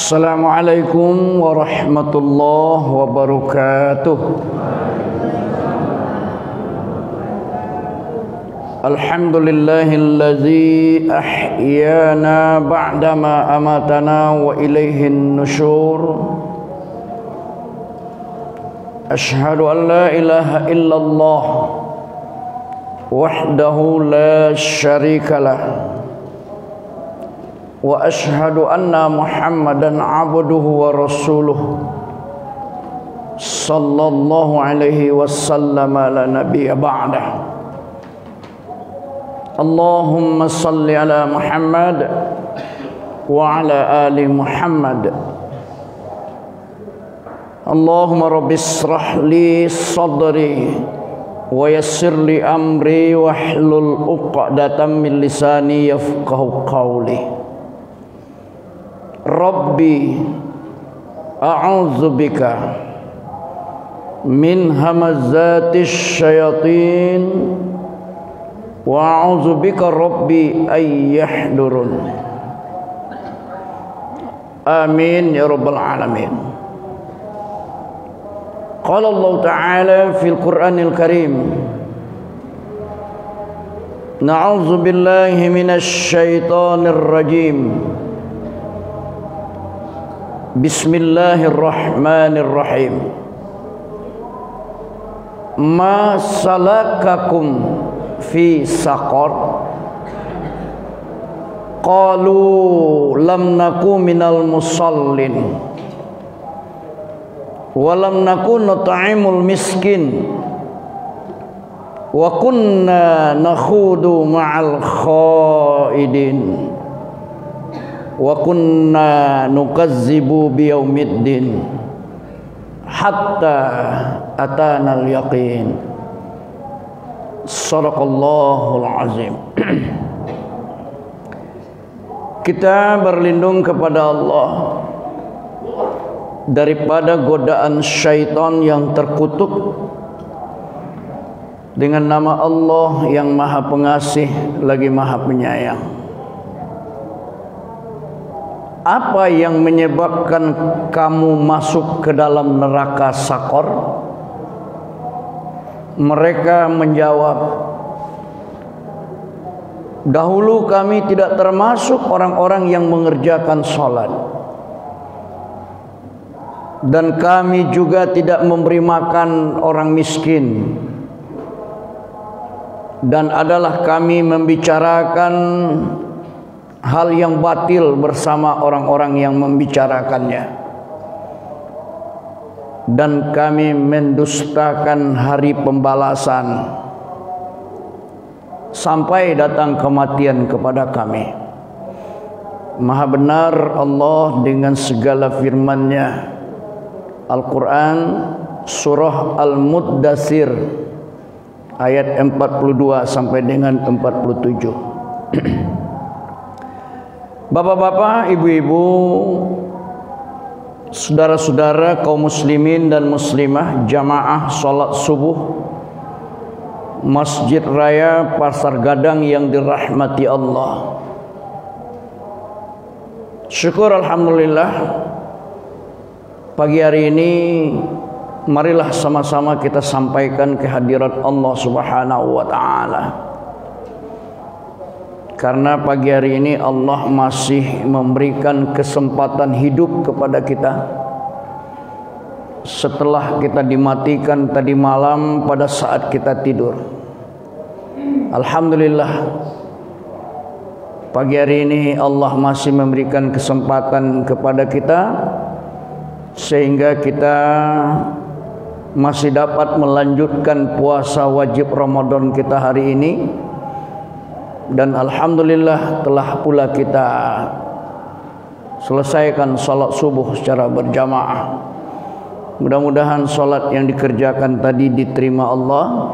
Assalamualaikum warahmatullahi wabarakatuh. Alhamdulillahilladzi ahyana ba'dama amatana wa ilaihin nusyur. Ashhadu an la ilaha illallah wahdahu la syarikalah wa ashhadu anna Muhammadan abduhu wa rasuluh sallallahu alaihi wasallam la nabiyya ba'dah. Allahumma salli ala Muhammad wa ala ali Muhammad. Allahumma rabbi israh li sadri wa yassir li amri wahlul 'uqdatam min lisani yafqahu qawli. Rabbi a'udzu bika min hamazatis syayatin wa a'udzu bika rabbi ay yahdurun. Amin ya rabbal alamin. Qala Allah Ta'ala fil Qur'anil Karim, na'udzu billahi minasy syaithanir rajim. Bismillahirrahmanirrahim. Ma salakakum fi saqar? Qalu lam naku minal musallin wa lam naku nut'imul miskin wa kunna nakhudu ma'al khaidin wa kunna nukazzibu biyaumiddin hatta atana al-yaqin. Shadaqallahul azim. Kita berlindung kepada Allah daripada godaan syaitan yang terkutuk dengan nama Allah yang Maha Pengasih lagi Maha Penyayang. Apa yang menyebabkan kamu masuk ke dalam neraka Sakor? Mereka menjawab, dahulu kami tidak termasuk orang-orang yang mengerjakan sholat, dan kami juga tidak memberi makan orang miskin, dan adalah kami membicarakan hal yang batil bersama orang-orang yang membicarakannya, dan kami mendustakan hari pembalasan sampai datang kematian kepada kami. Maha benar Allah dengan segala firman-Nya. Al-Quran surah Al-Muddatsir ayat 42 sampai dengan 47. Bapak-bapak, ibu-ibu, saudara-saudara kaum muslimin dan muslimah jamaah salat subuh Masjid Raya Pasar Gadang yang dirahmati Allah. Syukur alhamdulillah, pagi hari ini marilah sama-sama kita sampaikan kehadirat Allah Subhanahu wa taala. Karena pagi hari ini Allah masih memberikan kesempatan hidup kepada kita setelah kita dimatikan tadi malam pada saat kita tidur. Alhamdulillah, pagi hari ini Allah masih memberikan kesempatan kepada kita sehingga kita masih dapat melanjutkan puasa wajib Ramadan kita hari ini. Dan alhamdulillah telah pula kita selesaikan salat subuh secara berjamaah. Mudah-mudahan salat yang dikerjakan tadi diterima Allah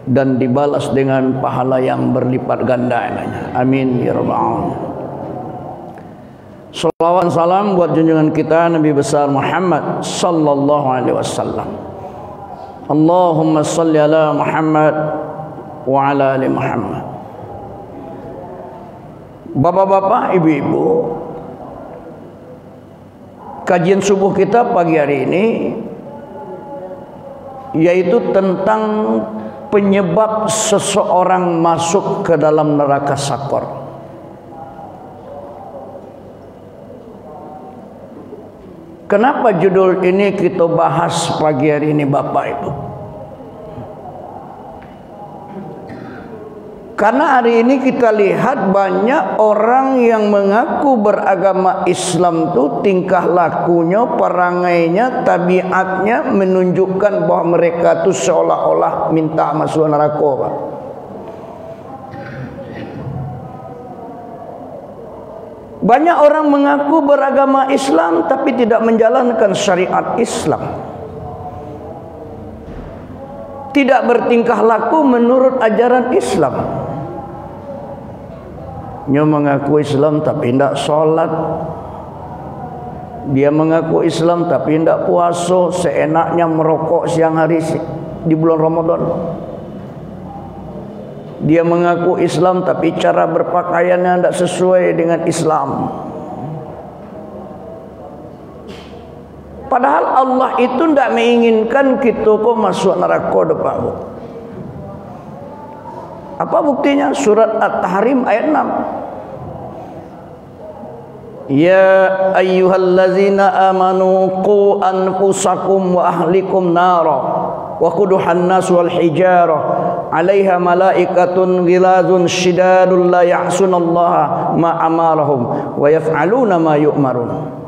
dan dibalas dengan pahala yang berlipat ganda. Amin ya rabbal alamin. Salawat salam buat junjungan kita Nabi besar Muhammad sallallahu alaihi wasallam. Allahumma salli ala Muhammad wa ala ali Muhammad. Bapak-bapak, ibu-ibu, kajian subuh kita pagi hari ini, yaitu tentang penyebab seseorang masuk ke dalam neraka sakor. Kenapa judul ini kita bahas pagi hari ini Bapak Ibu? Karena hari ini kita lihat banyak orang yang mengaku beragama Islam itu tingkah lakunya, perangainya, tabiatnya menunjukkan bahwa mereka itu seolah-olah minta masuk neraka, Pak. Banyak orang mengaku beragama Islam tapi tidak menjalankan syariat Islam. Tidak bertingkah laku menurut ajaran Islam. Dia mengaku Islam tapi tidak sholat. Dia mengaku Islam tapi tidak puasa, seenaknya merokok siang hari di bulan Ramadan. Dia mengaku Islam tapi cara berpakaiannya tidak sesuai dengan Islam. Padahal Allah itu tidak menginginkan kita kok masuk neraka depan. Apa buktinya? Surat At-Tahrim ayat 6. Ya ayyuhallazina amanu qu anfusakum wa ahlikum nara wa quduhan nas wal hijarah 'alaiha malaikatun ghilazun shidadun la ya'sunallaha ma amarahum wa yaf'aluna ma yu'marun.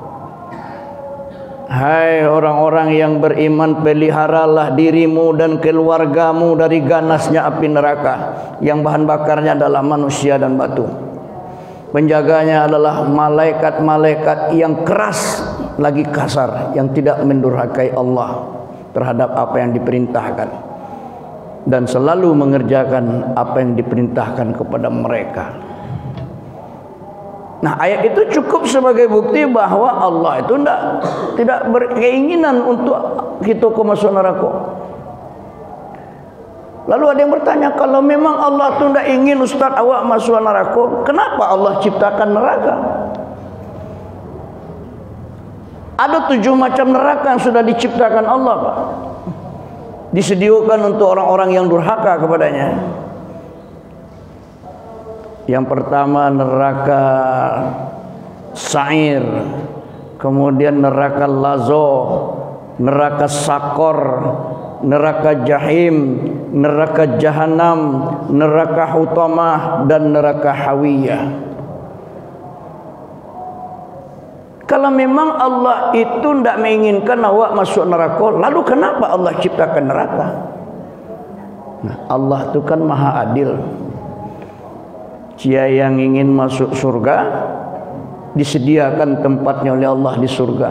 Hai orang-orang yang beriman, peliharalah dirimu dan keluargamu dari ganasnya api neraka yang bahan bakarnya adalah manusia dan batu. Penjaganya adalah malaikat-malaikat yang keras lagi kasar, yang tidak mendurhakai Allah terhadap apa yang diperintahkan dan selalu mengerjakan apa yang diperintahkan kepada mereka. Nah, ayat itu cukup sebagai bukti bahwa Allah itu tidak berkeinginan untuk kita masuk neraka. Lalu ada yang bertanya, kalau memang Allah itu tidak ingin Ustaz awak masuk neraka, kenapa Allah ciptakan neraka? Ada 7 macam neraka yang sudah diciptakan Allah, Pak. Disediakan untuk orang-orang yang durhaka kepadanya. Yang pertama neraka Sa'ir, kemudian neraka Lazo, neraka Sakor, neraka Jahim, neraka Jahanam, neraka Hutamah, dan neraka Hawiyah. Kalau memang Allah itu tidak menginginkan awak masuk neraka, lalu kenapa Allah ciptakan neraka? Nah, Allah itu kan maha adil. Dia yang ingin masuk surga disediakan tempatnya oleh Allah di surga.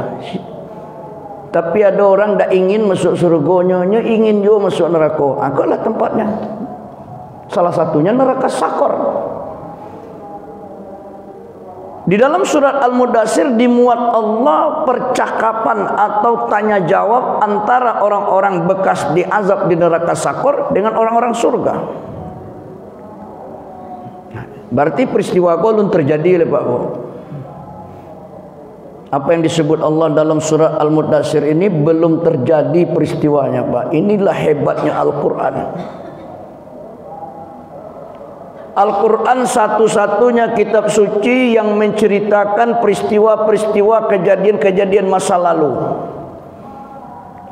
Tapi ada orang tidak ingin masuk surganya, ingin juga masuk neraka. Akulah tempatnya. Salah satunya neraka Sakor. Di dalam surat Al-Mudaththir dimuat Allah percakapan atau tanya jawab antara orang-orang bekas diazab di neraka Sakor dengan orang-orang surga. Berarti peristiwa golun terjadi, Pak Bu. Apa yang disebut Allah dalam surat Al-Mudaththir ini belum terjadi peristiwanya, Pak. Inilah hebatnya Al-Quran. Al-Quran satu-satunya kitab suci yang menceritakan peristiwa-peristiwa kejadian-kejadian masa lalu.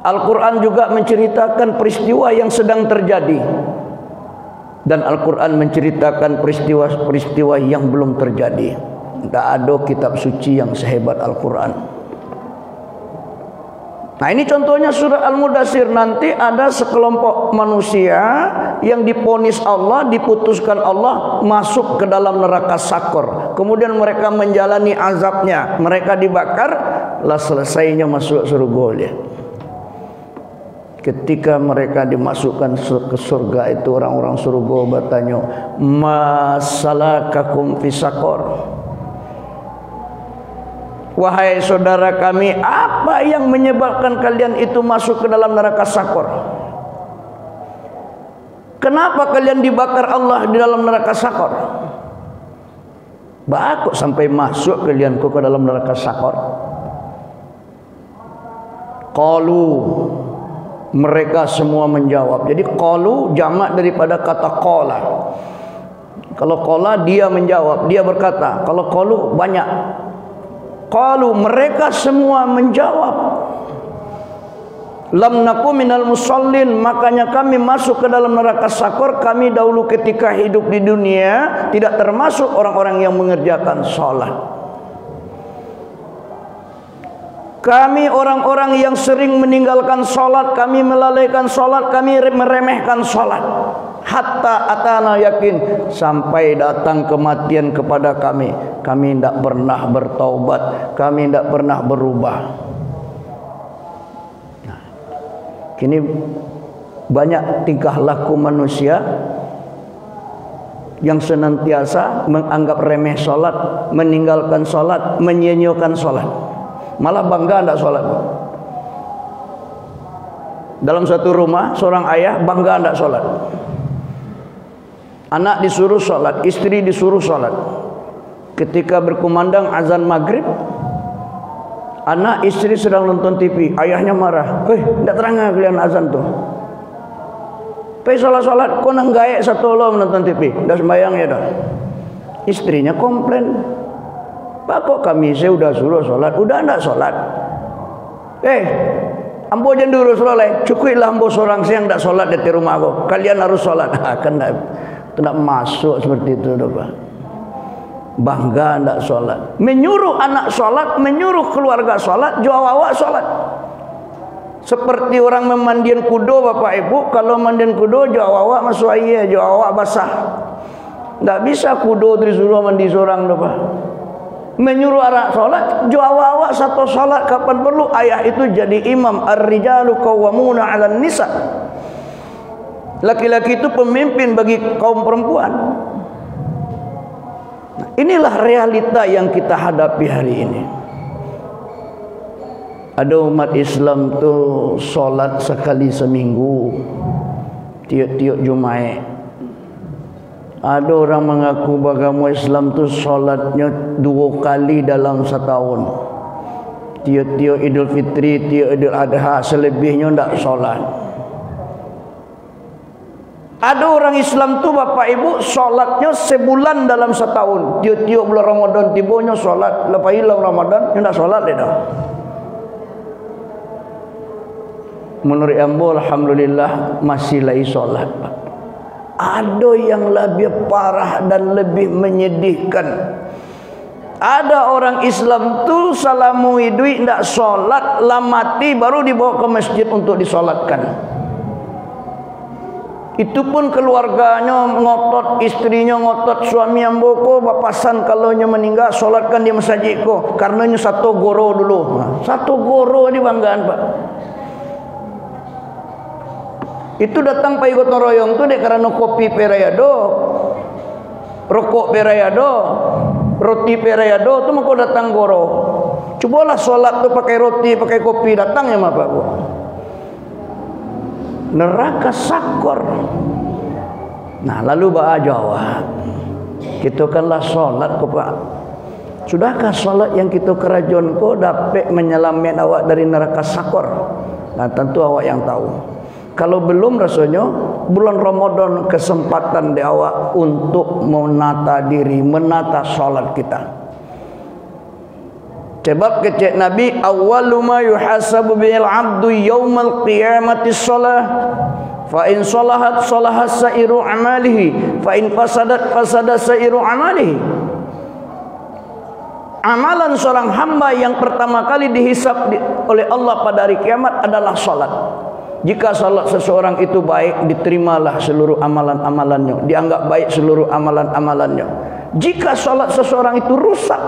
Al-Quran juga menceritakan peristiwa yang sedang terjadi. Dan Al-Quran menceritakan peristiwa-peristiwa yang belum terjadi. Tidak ada kitab suci yang sehebat Al-Quran. Nah, ini contohnya surat Al-Mudaththir. Nanti ada sekelompok manusia yang diponis Allah, diputuskan Allah masuk ke dalam neraka Sakor. Kemudian mereka menjalani azabnya, mereka dibakar, lah selesainya masuk surga dia. Ketika mereka dimasukkan ke surga itu, orang-orang surga bertanya, ma salakakum fi sakor? Wahai saudara kami, apa yang menyebabkan kalian itu masuk ke dalam neraka Sakor? Kenapa kalian dibakar Allah di dalam neraka Sakor? Kok sampai masuk kalian ke dalam neraka Sakor? Qalu, mereka semua menjawab. Jadi qalu jamak daripada kata qala. Kalau qala dia menjawab, dia berkata. Kalau qalu banyak. Qalu, mereka semua menjawab. Lam naku minal musallin, makanya kami masuk ke dalam neraka sakor. Kami dahulu ketika hidup di dunia tidak termasuk orang-orang yang mengerjakan sholat. Kami orang-orang yang sering meninggalkan sholat, kami melalaikan sholat, kami meremehkan sholat. Hatta atana yakin, sampai datang kematian kepada kami. Kami tidak pernah bertaubat, kami tidak pernah berubah. Kini banyak tingkah laku manusia yang senantiasa menganggap remeh solat, meninggalkan solat, menyia-nyiakan solat, malah bangga tidak solat. Dalam satu rumah seorang ayah bangga tidak solat, anak disuruh solat, istri disuruh solat. Ketika berkumandang azan maghrib, anak istri sedang nonton TV, ayahnya marah. Tidak terang kalian azan tuh. Solat-solat, kau nang gaek satu lo menonton TV, dah sembayang ya dah. Istrinya komplain, Pak kok kami saya udah suruh solat, udah ndak solat. Ambo jangan dulu solat, cukuplah ambo seorang siang ndak solat di rumah aku. Kalian harus solat. Kan tidak masuk seperti itu, Pak. Bangga ndak solat, menyuruh anak solat, menyuruh keluarga solat, jawa solat. Seperti orang memandian kudo, Bapak Ibu. Kalau mandian kudo jawa masuk air, jawa basah. Ndak bisa kudo disuruh mandi seorang, Pak. Menyuruh anak solat, jawa satu solat kapan perlu. Ayah itu jadi imam. Ar-rijalu qawwamuna 'alan nisa. Laki-laki itu pemimpin bagi kaum perempuan. Inilah realita yang kita hadapi hari ini. Ada umat Islam tu solat sekali seminggu, tiap-tiap Jumaat. Ada orang mengaku agama Islam tu solatnya 2 kali dalam setahun, tiap-tiap Idul Fitri, tiap Idul Adha. Selebihnya tidak solat. Ada orang Islam tu Bapak Ibu solatnya sebulan dalam setahun. Tiap-tiap bulan Ramadan tibanya solat. Lepas hilang Ramadan, dia tak solat dia dah. Menurut ambo alhamdulillah masih lagi solat, Pak. Ada yang lebih parah dan lebih menyedihkan. Ada orang Islam tu salamu hidup tak solat, lah mati baru dibawa ke masjid untuk disolatkan. Itu pun keluarganya ngotot, istrinya ngotot, suami yang boko bapasan kalau nya meninggal solatkan di masjid ko, karenanya satu goro dulu. Satu goro ini banggaan, Pak. Itu datang pai gotong royong tu dek karena kopi perayado, rokok perayado, roti perayado tu mako datang goro. Cobalah solat tu pakai roti, pakai kopi, datangnya mah Pak. Neraka sakor. Nah lalu ba'a jawab, kita kanlah solat ko Pak. Sudahkah solat yang kita kerajon ko dapat menyelamatkan awak dari neraka sakor? Nah tentu awak yang tahu. Kalau belum rasanya bulan Ramadan kesempatan di awak untuk menata diri, menata solat kita. Sebab kecek Nabi, awwalu ma yuhasabu bil 'abdu yaumal qiyamati shalah. Fa in salahat salahat sa'iru amalihi, fa in fasadat fasada sa'iru amalihi. Amalan seorang hamba yang pertama kali dihisab oleh Allah pada hari kiamat adalah salat. Jika salat seseorang itu baik, diterimalah seluruh amalan-amalannya, dianggap baik seluruh amalan-amalannya. Jika salat seseorang itu rusak,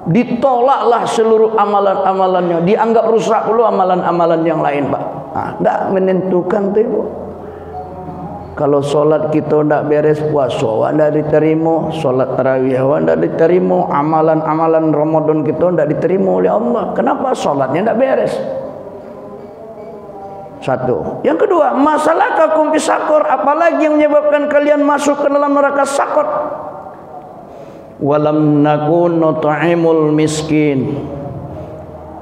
ditolaklah seluruh amalan-amalannya, dianggap rusak pula amalan-amalan yang lain, Pak. Tidak menentukan tu, Ibu. Kalau solat kita tidak beres, puasa tidak diterima, solat tarawih tidak diterima, amalan-amalan Ramadan kita tidak diterima oleh Allah. Kenapa? Solatnya tidak beres. Satu. Yang kedua, masalah kakum pisakor, apalagi yang menyebabkan kalian masuk ke dalam neraka sakor? Walam nakun nut'imul miskin.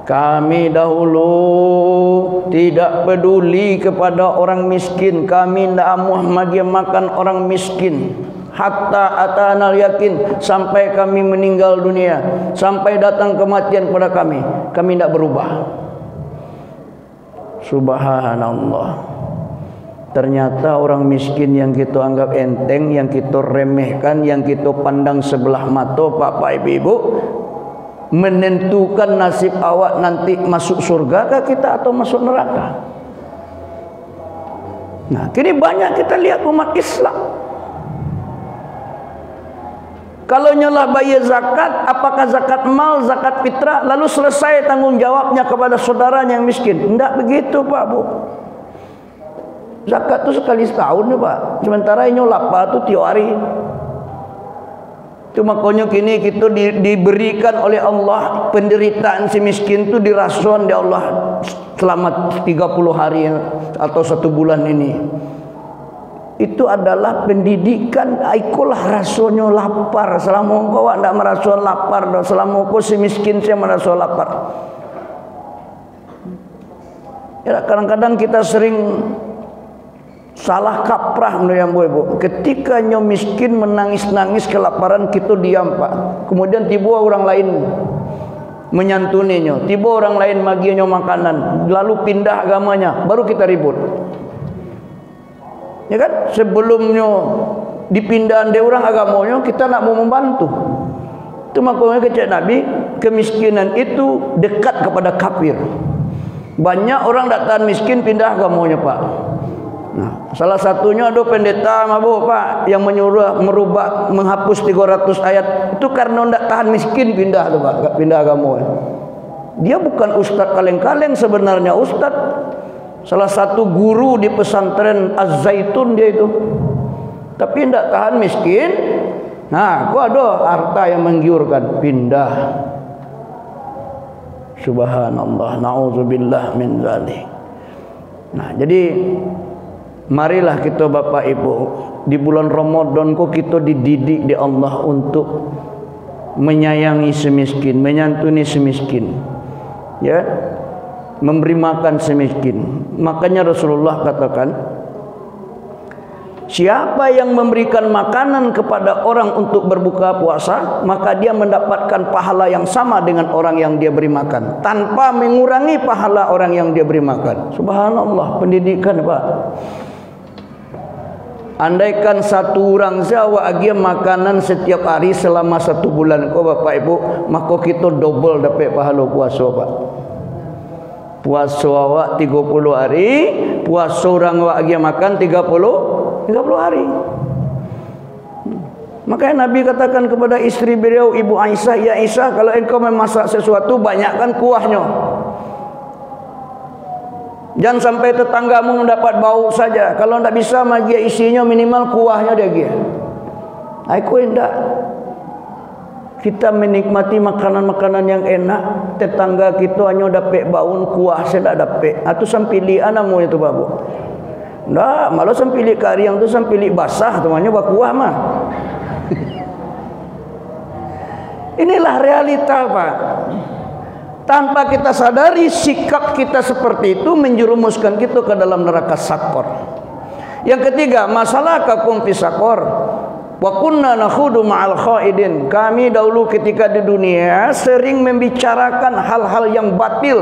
Kami dahulu tidak peduli kepada orang miskin. Kami tidak magi makan orang miskin. Hatta atanal yakin, sampai kami meninggal dunia, sampai datang kematian kepada kami. Kami tidak berubah. Subhanallah. Ternyata orang miskin yang kita anggap enteng, yang kita remehkan, yang kita pandang sebelah mata, Bapak Ibu, menentukan nasib awak nanti masuk surga kah kita atau masuk neraka. Nah, kini banyak kita lihat umat Islam, kalau nyolah bayar zakat, apakah zakat mal, zakat fitrah, lalu selesai tanggung jawabnya kepada saudaranya yang miskin? Tidak begitu, Pak Bu. Zakat tu sekali setahun ya, Pak. Sementara nyolah apa tu tiap hari. Itu makanya kini kita diberikan oleh Allah penderitaan si miskin tu dirasuan oleh Allah selama 30 hari atau 1 bulan ini. Itu adalah pendidikan. Ikulah rasanya lapar. Selama kau tidak merasa lapar, dan selama kau si miskin saya merasa lapar. Ya, kadang-kadang kita sering salah kaprah yang ibu. Ketika nyom miskin menangis-nangis kelaparan, kita diam, Pak. Kemudian tiba orang lain menyantuninya, tiba orang lain maginya makanan, lalu pindah agamanya, baru kita ribut. Ya kan? Sebelumnya dipindahan dia orang agamanya, kita nak mau membantu. Itu makanya kecek Nabi, kemiskinan itu dekat kepada kafir. Banyak orang tak tahan miskin pindah agamanya, Pak. Nah, salah satunya ada pendeta mabuk, Pak, yang menyuruh merubah, menghapus 300 ayat. Itu karena tidak tahan miskin pindah tu, Pak, pindah agama. Dia bukan ustaz kaleng-kaleng sebenarnya, ustaz salah satu guru di pesantren Az-Zaitun dia itu. Tapi tidak tahan miskin. Nah, kok ada harta yang menggiurkan, pindah. Subhanallah, na'udzubillah min zalik. Nah, jadi marilah kita Bapak Ibu, di bulan Ramadan kok kita dididik di Allah untuk menyayangi semiskin, menyantuni semiskin, ya, memberi makan semiskin. Makanya Rasulullah katakan, siapa yang memberikan makanan kepada orang untuk berbuka puasa, maka dia mendapatkan pahala yang sama dengan orang yang dia beri makan, tanpa mengurangi pahala orang yang dia beri makan. Subhanallah, pendidikan, Pak. Andaikan satu orang saja agia makanan setiap hari selama 1 bulan, kau Bapak Ibu, maka kita double dapat pahala puasa, Pak. Puasa awak 30 hari, puasa orang awak agia makan 30 hari. Makanya Nabi katakan kepada istri beliau, Ibu Aisyah, ya Aisyah, kalau engkau memasak sesuatu, banyakkan kuahnya. Jangan sampai tetanggamu mendapat bau saja. Kalau tidak bisa, magia isinya minimal kuahnya dia. Aku tidak. Kita menikmati makanan-makanan yang enak, tetangga kita hanya dapat bau kuah, saya tidak dapat. Atau sampili anamu itu, Babu. Nah, malah sampili kari yang tu sampili basah, temannya kuah mah. Inilah realita, Pak. Tanpa kita sadari, sikap kita seperti itu menjerumuskan kita ke dalam neraka sakor. Yang ketiga, masalah kakum fi sakor. Wa kunna nakhudu ma'al khaidin. Kami dahulu ketika di dunia sering membicarakan hal-hal yang batil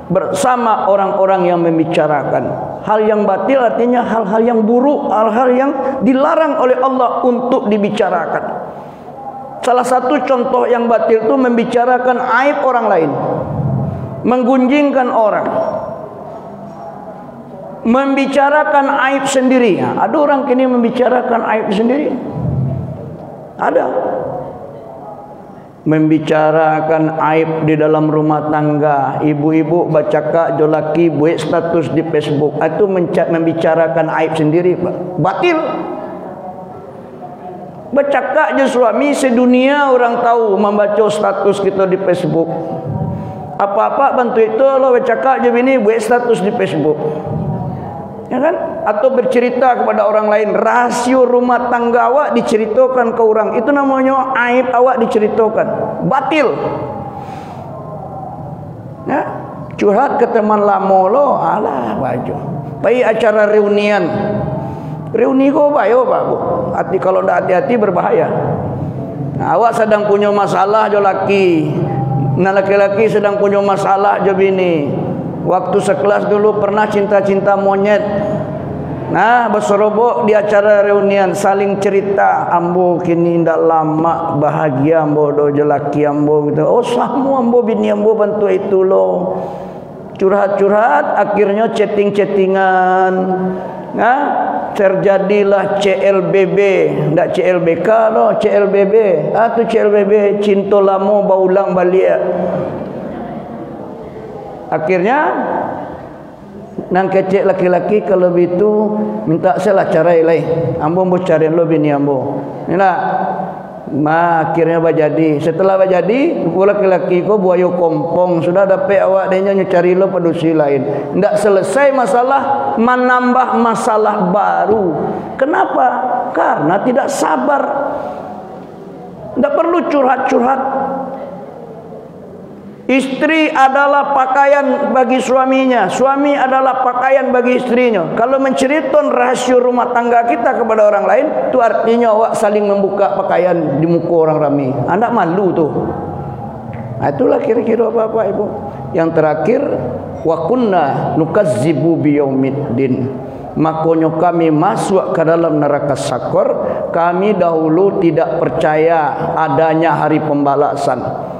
bersama orang-orang yang membicarakan. Hal yang batil artinya hal-hal yang buruk, hal-hal yang dilarang oleh Allah untuk dibicarakan. Salah satu contoh yang batil itu membicarakan aib orang lain, menggunjingkan orang, membicarakan aib sendiri. Ada orang kini membicarakan aib sendiri. Ada. Membicarakan aib di dalam rumah tangga. Ibu-ibu baca kak jolaki buat status di Facebook. Itu membicarakan aib sendiri, Pak. Batil. Bercakap je suami, sedunia orang tahu membaca status kita di Facebook. Apa-apa bantu itu lo bercakap je bini buat status di Facebook, ya kan? Atau bercerita kepada orang lain, rahasia rumah tangga awak diceritakan ke orang. Itu namanya aib awak diceritakan. Batil. Ya, curhat ke teman lama lo, alah baju. Pai acara reunian. Reuni kau bayo Pak Bu. Hati kalau ndak hati-hati berbahaya. Nah, awak sedang punya masalah jo laki. Nah laki-laki sedang punya masalah jo bini. Waktu sekelas dulu pernah cinta-cinta monyet. Nah, berserobok di acara reunian saling cerita, ambo kini ndak lama bahagia ambo do jelaki ambo gitu. Oh, samu ambo bini ambo bantu itu lo. Curhat-curhat akhirnya chatting-chattingan. Nah, terjadilah CLBB, ndak CLBK lo, CLBB. Tu CLBB, cinta lama baulang balik. Akhirnya nang kecek laki-laki kalau begitu minta saya lah carai lain. Ambo mau cari lo bini ambo. Inilah. Akhirnya bajadi. Setelah bajadi, laki-laki ko buayo kompong sudah dapat awak denya cari lo padusi lain. Ndak selesai masalah, menambah masalah baru. Kenapa? Karena tidak sabar. Ndak perlu curhat-curhat. Istri adalah pakaian bagi suaminya, suami adalah pakaian bagi istrinya. Kalau menceritakan rahasia rumah tangga kita kepada orang lain, itu artinya awak saling membuka pakaian di muka orang ramai. Anda malu tuh. Nah, itulah kira-kira Bapak Ibu. Yang terakhir, wa kunna nukazzibu biyaumiddin. Makanya kami masuk ke dalam neraka sakor. Kami dahulu tidak percaya adanya hari pembalasan.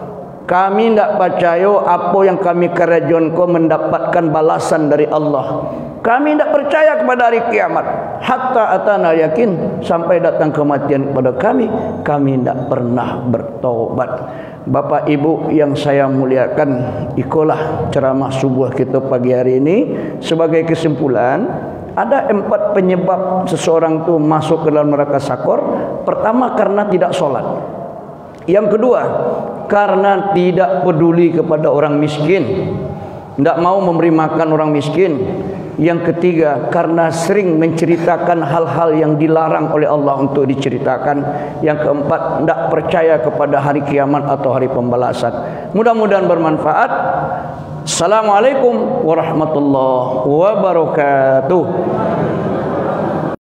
Kami tidak percaya apa yang kami kerjakan mendapatkan balasan dari Allah. Kami tidak percaya kepada hari kiamat. Hatta atana yakin, sampai datang kematian kepada kami. Kami tidak pernah bertaubat. Bapak Ibu yang saya muliakan, ikulah ceramah subuh kita pagi hari ini. Sebagai kesimpulan, ada 4 penyebab seseorang itu masuk ke dalam neraka sakor. Pertama, karena tidak sholat. Yang kedua, karena tidak peduli kepada orang miskin, tidak mau memberi makan orang miskin. Yang ketiga, karena sering menceritakan hal-hal yang dilarang oleh Allah untuk diceritakan. Yang keempat, tidak percaya kepada hari kiamat atau hari pembalasan. Mudah-mudahan bermanfaat. Assalamualaikum warahmatullahi wabarakatuh.